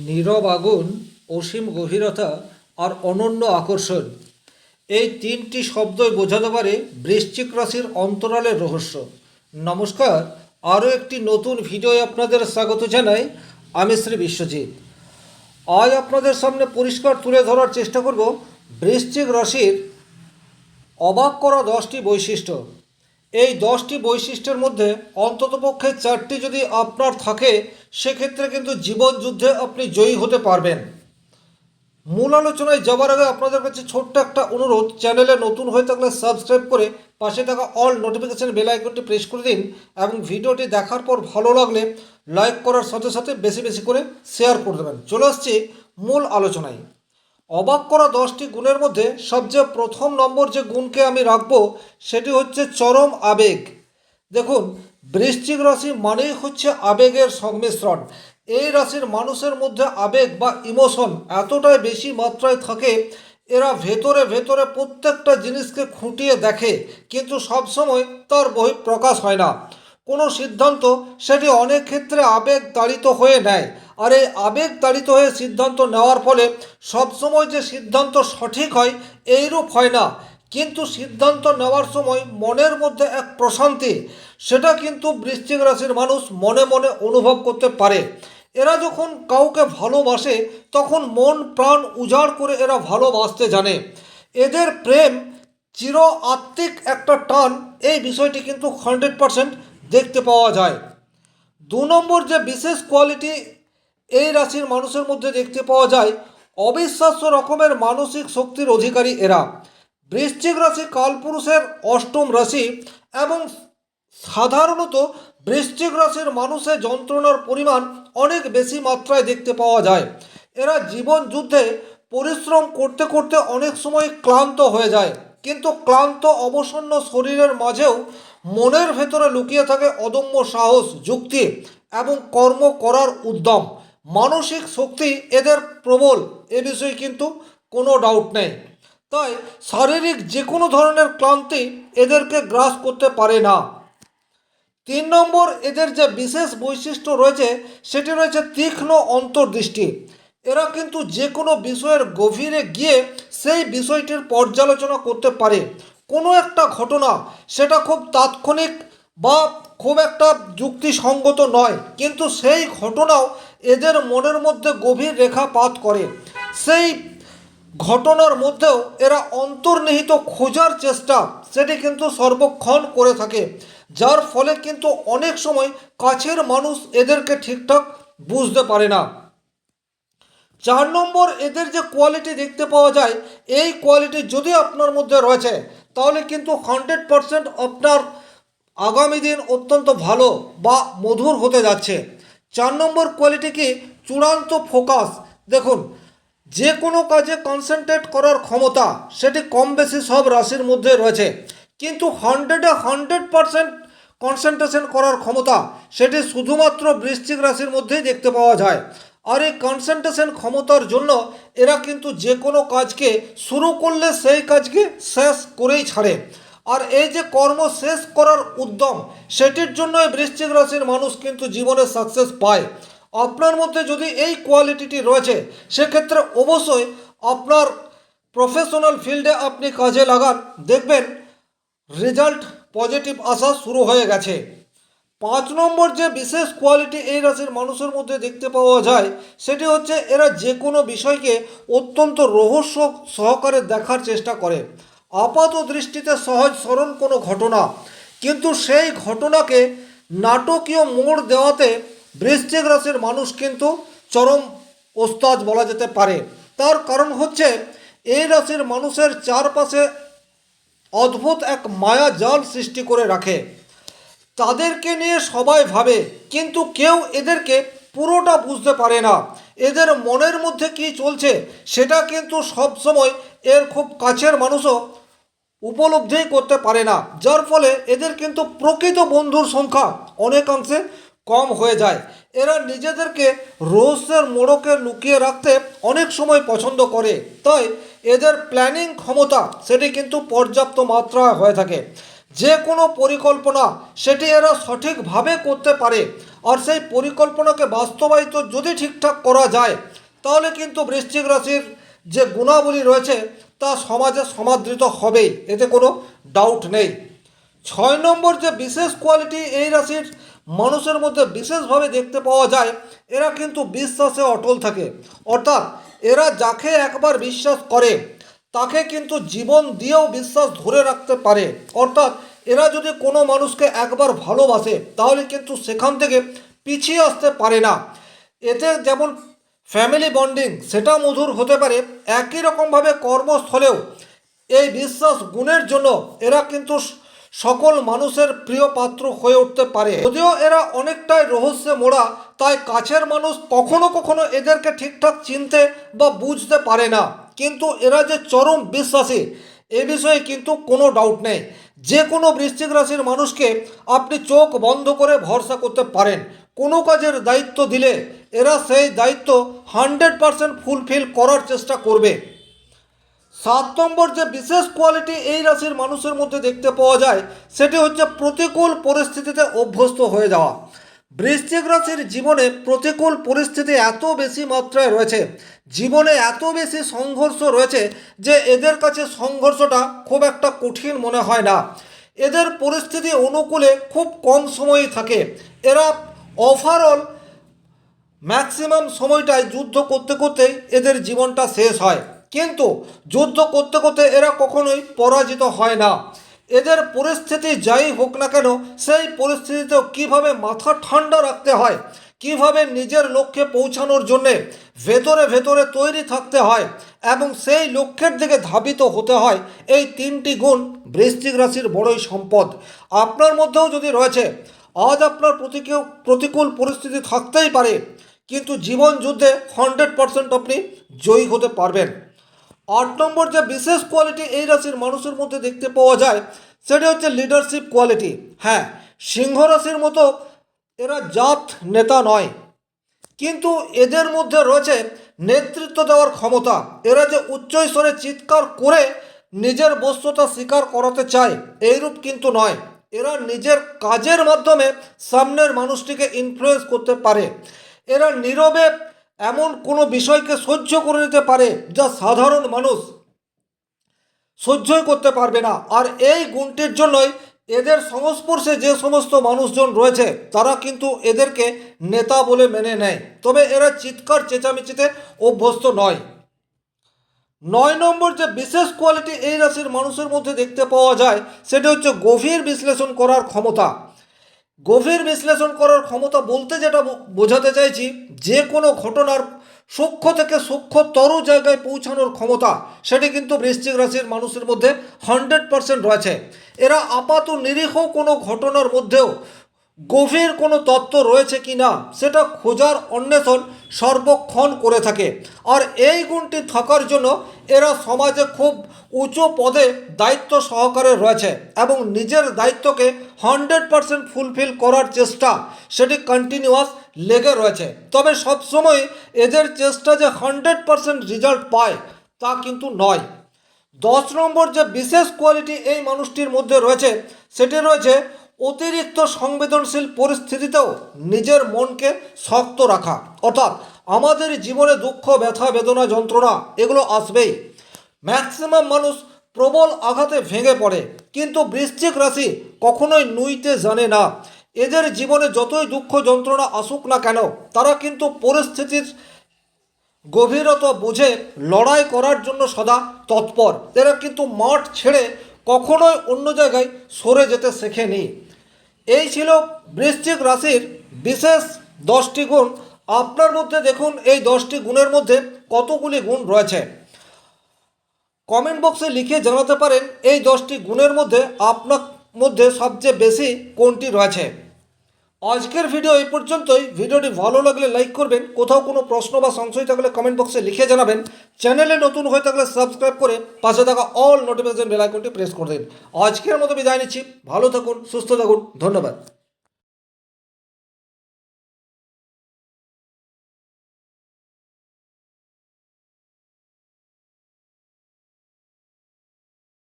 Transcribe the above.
নীরব আগুন, অসীম গভীরতা আর অনন্য আকর্ষণ, এই তিনটি শব্দই বোঝাতে পারে বৃশ্চিক রাশির অন্তরালের রহস্য। নমস্কার, আরও একটি নতুন ভিডিওয় আপনাদের স্বাগত জানাই। আমি শ্রী বিশ্বজিৎ। আজ আপনাদের সামনে পরিষ্কার তুলে ধরার চেষ্টা করব বৃশ্চিক রাশির অবাক করা 10টি বৈশিষ্ট্য। এই 10টি বৈশিষ্ট্যের মধ্যে অন্ততপক্ষে 4টি যদি আপনার থাকে, সেক্ষেত্রে কিন্তু জীবন যুদ্ধে আপনি জয়ী হতে পারবেন। মূল আলোচনায় যাবার আগে আপনাদের কাছে ছোট্ট একটা অনুরোধ, চ্যানেলে নতুন হয়ে থাকলে সাবস্ক্রাইব করে পাশে থাকা অল নোটিফিকেশন বেল আইকনটি প্রেস করে দিন এবং ভিডিওটি দেখার পর ভালো লাগলে লাইক করার সাথে সাথে বেশি বেশি করে শেয়ার করে দেবেন। চলে আসছি মূল আলোচনায়। অবাক করা 10টি গুণের মধ্যে সবচেয়ে প্রথম নম্বর যে গুণকে আমি রাখব, সেটি হচ্ছে চরম আবেগ। দেখুন, বৃশ্চিক রাশি মানেই হচ্ছে আবেগের সংমিশ্রণ। এই রাশির মানুষের মধ্যে আবেগ বা ইমোশন এতটাই বেশি মাত্রায় থাকে, এরা ভেতরে ভেতরে প্রত্যেকটা জিনিসকে খুঁটিয়ে দেখে, কিন্তু সবসময় তার বহিঃপ্রকাশ হয় না। কোনো সিদ্ধান্ত সেটি অনেক ক্ষেত্রে আবেগ তাড়িত হয়ে নেয়, আর এই আবেগ তাড়িত হয়ে সিদ্ধান্ত নেওয়ার ফলে সবসময় যে সিদ্ধান্ত সঠিক হয় এইরূপ হয় না, কিন্তু সিদ্ধান্ত নেওয়ার সময় মনের মধ্যে এক প্রশান্তি, সেটা কিন্তু বৃশ্চিক রাশির মানুষ মনে মনে অনুভব করতে পারে। এরা যখন কাউকে ভালোবাসে তখন মন প্রাণ উজাড় করে এরা ভালোবাসতে জানে। এদের প্রেম চির আত্মিক একটা টান, এই বিষয়টি কিন্তু 100% দেখতে পাওয়া যায়। 2 নম্বর যে বিশেষ কোয়ালিটি এই রাশির মানুষের মধ্যে দেখতে পাওয়া যায়, অবিশ্বাস্য রকমের মানসিক শক্তির অধিকারী এরা। বৃশ্চিক রাশি কালপুরুষের 8ম রাশি এবং সাধারণত বৃশ্চিক রাশির মানুষের যন্ত্রণার পরিমাণ অনেক বেশি মাত্রায় দেখতে পাওয়া যায়। এরা জীবন যুদ্ধে পরিশ্রম করতে করতে অনেক সময় ক্লান্ত হয়ে যায়, কিন্তু ক্লান্ত অবসন্ন শরীরের মাঝেও মনের ভেতরে লুকিয়ে থাকে অদম্য সাহস, যুক্তি এবং কর্ম করার উদ্যম। মানসিক শক্তি এদের প্রবল, এ বিষয়ে কিন্তু কোনো ডাউট নেই। তাই শারীরিক যে কোনো ধরনের ক্লান্তি এদেরকে গ্রাস করতে পারে না। 3 নম্বর এদের যে বিশেষ বৈশিষ্ট্য রয়েছে, সেটি রয়েছে তীক্ষ্ণ অন্তর্দৃষ্টি। এরা কিন্তু যে কোনো বিষয়ের গভীরে গিয়ে সেই বিষয়টির পর্যালোচনা করতে পারে। কোনো একটা ঘটনা সেটা খুব তাৎক্ষণিক বা খুব একটা যুক্তিসঙ্গত নয়, কিন্তু সেই ঘটনাও এদের মনের মধ্যে গভীর রেখাপাত করে। সেই ঘটনার মধ্যেও এরা অন্তর্নিহিত খোঁজার চেষ্টা সেটি কিন্তু সর্বক্ষণ করে থাকে, যার ফলে কিন্তু অনেক সময় কাছের মানুষ এদেরকে ঠিকঠাক বুঝতে পারে না। 4 নম্বর এদের যে কোয়ালিটি দেখতে পাওয়া যায়, এই কোয়ালিটি যদি আপনার মধ্যে রয়েছে, তাহলে কিন্তু 100% আপনার আগামী দিন অত্যন্ত ভালো বা মধুর হতে যাচ্ছে। 4 নম্বর কোয়ালিটি কি? চূড়ান্ত ফোকাস। দেখুন, যে কোনো কাজে কনসেন্ট্রেট করার ক্ষমতা সেটি কম বেশি সব রাশির মধ্যে রয়েছে, কিন্তু 100% কনসেন্ট্রেশন করার ক্ষমতা সেটি শুধুমাত্র বৃশ্চিক রাশির মধ্যেই দেখতে পাওয়া যায়। আর এই কনসেন্ট্রেশন ক্ষমতার জন্য এরা কিন্তু যে কোনো কাজকে শুরু করলে সেই কাজকে শেষ করেই ছাড়ে। আর এই যে কর্ম শেষ করার উদ্যম, সেটির জন্যই বৃশ্চিক রাশির মানুষ কিন্তু জীবনে সাকসেস পায়। আপনার মধ্যে যদি এই কোয়ালিটিটি রয়েছে, সেক্ষেত্রে অবশ্যই আপনার প্রফেশনাল ফিল্ডে আপনি কাজে লাগান, দেখবেন রেজাল্ট পজিটিভ আসা শুরু হয়ে গেছে। 5 নম্বর যে বিশেষ কোয়ালিটি এই রাশির মানুষের মধ্যে দেখতে পাওয়া যায়, সেটি হচ্ছে এরা যে কোনো বিষয়কে অত্যন্ত রহস্য সহকারে দেখার চেষ্টা করে। আপাত দৃষ্টিতে সহজ সরল কোনো ঘটনা, কিন্তু সেই ঘটনাকে নাটকীয় মোড় দেওয়াতে বৃশ্চিক রাশির মানুষ কিন্তু চরম ওস্তাদ বলা যেতে পারে। তার কারণ হচ্ছে এই রাশির মানুষের চারপাশে অদ্ভুত এক মায়া জাল সৃষ্টি করে রাখে। তাদেরকে নিয়ে সবাই ভাবে, কিন্তু কেউ এদেরকে পুরোটা বুঝতে পারে না। এদের মনের মধ্যে কি চলছে সেটা কিন্তু সবসময় এর খুব কাছের মানুষও উপলব্ধি করতে পারে না, যার ফলে এদের কিন্তু প্রকৃত বন্ধুর সংখ্যা অনেকাংশে কম হয়ে যায়। এরা নিজেদেরকে রহস্যের মোড়কে লুকিয়ে রাখতে অনেক সময় পছন্দ করে, তাই এদের প্ল্যানিং ক্ষমতা সেটি কিন্তু পর্যাপ্ত মাত্রায় হয়ে থাকে। যে কোনো পরিকল্পনা সেটি এরা সঠিকভাবে করতে পারে। আর সেই পরিকল্পনাকে বাস্তবায়িত যদি ঠিকঠাক করা যায় তাহলে কিন্তু বৃশ্চিক রাশির যে গুণাবলী রয়েছে তা সমাজে সমাদৃত হবেই, এতে কোনো ডাউট নেই। 6 নম্বর যে বিশেষ কোয়ালিটি এই রাশির মানুষের মধ্যে বিশেষভাবে দেখতে পাওয়া যায়, এরা কিন্তু বিশ্বাসে অটল থাকে। অর্থাৎ এরা যাকে একবার বিশ্বাস করে তাকে কিন্তু জীবন দিয়েও বিশ্বাস ধরে রাখতে পারে। অর্থাৎ এরা যদি কোনো মানুষকে একবার ভালোবাসে তাহলে কিন্তু সেখান থেকে পিছিয়ে আসতে পারে না। এতে যেমন ফ্যামিলি বন্ডিং সেটা মধুর হতে পারে, একই রকমভাবে কর্মস্থলেও এই বিশ্বাস গুণের জন্য এরা কিন্তু সকল মানুষের প্রিয় পাত্র হয়ে উঠতে পারে। যদিও এরা অনেকটাই রহস্যে মোড়া, তাই কাছের মানুষ কখনো কখনো এদেরকে ঠিকঠাক চিনতে বা বুঝতে পারে না, কিন্তু এরা যে চরম বিশ্বাসী এ বিষয়ে কিন্তু কোনো ডাউট নেই। যে কোনো বৃশ্চিক রাশির মানুষকে আপনি চোখ বন্ধ করে ভরসা করতে পারেন। কোনো কাজের দায়িত্ব দিলে এরা সেই দায়িত্ব 100% ফুলফিল করার চেষ্টা করবে। 7 নম্বর যে বিশেষ কোয়ালিটি এই রাশির মানুষের মধ্যে দেখতে পাওয়া যায় সেটি হচ্ছে প্রতিকূল পরিস্থিতিতে অভ্যস্ত হয়ে যাওয়া। বৃশ্চিক রাশির জীবনে প্রতিকূল পরিস্থিতি এত বেশি মাত্রায় রয়েছে, জীবনে এত বেশি সংঘর্ষ রয়েছে যে এদের কাছে সংঘর্ষটা খুব একটা কঠিন মনে হয় না। এদের পরিস্থিতি অনুকূলে খুব কম সময়ই থাকে। এরা ওভারঅল ম্যাক্সিমাম সময়টাই যুদ্ধ করতে করতেই এদের জীবনটা শেষ হয়, কিন্তু যুদ্ধ করতে করতে এরা কখনোই পরাজিত হয় না। এদের পরিস্থিতি যাই হোক না কেন সেই পরিস্থিতিতেও কীভাবে মাথা ঠান্ডা রাখতে হয়, কিভাবে নিজের লক্ষ্যে পৌঁছানোর জন্যে ভেতরে ভেতরে তৈরি থাকতে হয় এবং সেই লক্ষ্যের দিকে ধাবিত হতে হয়, এই 3টি গুণ বৃশ্চিক রাশির বড়ই সম্পদ। আপনার মধ্যেও যদি রয়েছে, আজ আপনার প্রতিকূল পরিস্থিতি থাকতেই পারে, কিন্তু জীবন যুদ্ধে 100% আপনি জয়ী হতে পারবেন। 8 নম্বর যে বিশেষ কোয়ালিটি এই রাশির মানুষের মধ্যে দেখতে পাওয়া যায় সেটি হচ্ছে লিডারশিপ কোয়ালিটি। হ্যাঁ, সিংহ রাশির মতো এরা জাত নেতা নয়, কিন্তু এদের মধ্যে রয়েছে নেতৃত্ব দেওয়ার ক্ষমতা। এরা যে উচ্চস্বরে চিৎকার করে নিজের বস্তুতা স্বীকার করাতে চায় এইরূপ কিন্তু নয়। এরা নিজের কাজের মাধ্যমে সামনের মানুষটিকে ইনফ্লুয়েন্স করতে পারে। এরা নীরবে এমন কোনো বিষয়কে সহ্য করে নিতে পারে যা সাধারণ মানুষ সহ্যই করতে পারবে না। আর এই গুণটির জন্যই এদের সংস্পর্শে যে সমস্ত মানুষজন রয়েছে তারা কিন্তু এদেরকে নেতা বলে মেনে নেয়, তবে এরা চিৎকার চেঁচামেচিতে অভ্যস্ত নয়। 9 নম্বর যে বিশেষ কোয়ালিটি এই রাশির মানুষের মধ্যে দেখতে পাওয়া যায় সেটি হচ্ছে গভীর বিশ্লেষণ করার ক্ষমতা। গভীর বিশ্লেষণ করার ক্ষমতা বলতে যেটা বোঝাতে চাইছি, যে কোনো ঘটনার সূক্ষ্ম থেকে সূক্ষ্মতর জায়গায় পৌঁছানোর ক্ষমতা সেটি কিন্তু বৃশ্চিক রাশির মানুষের মধ্যে 100% রয়েছে। এরা আপাত নিরীহ কোনো ঘটনার মধ্যেও গভীর কোনো তত্ত্ব রয়েছে কি না সেটা খোঁজার অন্বেষণ সর্বক্ষণ করে থাকে। আর এই গুণটি থাকার জন্য এরা সমাজে খুব উঁচু পদে দায়িত্ব সহকারে রয়েছে এবং নিজের দায়িত্বকে 100% ফুলফিল করার চেষ্টা সেটি কন্টিনিউয়াস লেগে রয়েছে। তবে সবসময় এদের চেষ্টা যে 100% রেজাল্ট পায় তা কিন্তু নয়। 10 নম্বর যে বিশেষ কোয়ালিটি এই মানুষটির মধ্যে রয়েছে সেটি রয়েছে অতিরিক্ত সংবেদনশীল পরিস্থিতিতেও নিজের মনকে শক্ত রাখা। অর্থাৎ আমাদের জীবনে দুঃখ, ব্যথা, বেদনা, যন্ত্রণা এগুলো আসবেই। ম্যাক্সিমাম মানুষ প্রবল আঘাতে ভেঙে পড়ে, কিন্তু বৃশ্চিক রাশি কখনোই নুইতে জানে না। এদের জীবনে যতই দুঃখ যন্ত্রণা আসুক না কেন তারা কিন্তু পরিস্থিতির গভীরতা বুঝে লড়াই করার জন্য সদা তৎপর। এরা কিন্তু মাঠ ছেড়ে কখনোই অন্য জায়গায় সরে যেতে শেখেনি। এই ছিল বৃশ্চিক রাশির বিশেষ 10টি গুণ। আপনার মধ্যে দেখুন এই 10টি গুণের মধ্যে কতগুলি গুণ রয়েছে। কমেন্ট বক্সে লিখে জানাতে পারেন এই 10টি গুণের মধ্যে আপনার মধ্যে সবচেয়ে বেশি কোনটি রয়েছে। আজকের ভিডিও এই পর্যন্তই। ভিডিওটি ভালো লাগলে লাইক করবেন, কোথাও কোনো প্রশ্ন বা সংশয় থাকলে কমেন্ট বক্সে লিখে জানাবেন। চ্যানেলে নতুন হয়ে থাকলে সাবস্ক্রাইব করে পাশে থাকা অল নোটিফিকেশন বেল আইকনটি প্রেস করে দিন। আজকের মতো বিদায় নিচ্ছি। ভালো থাকুন, সুস্থ থাকুন, ধন্যবাদ।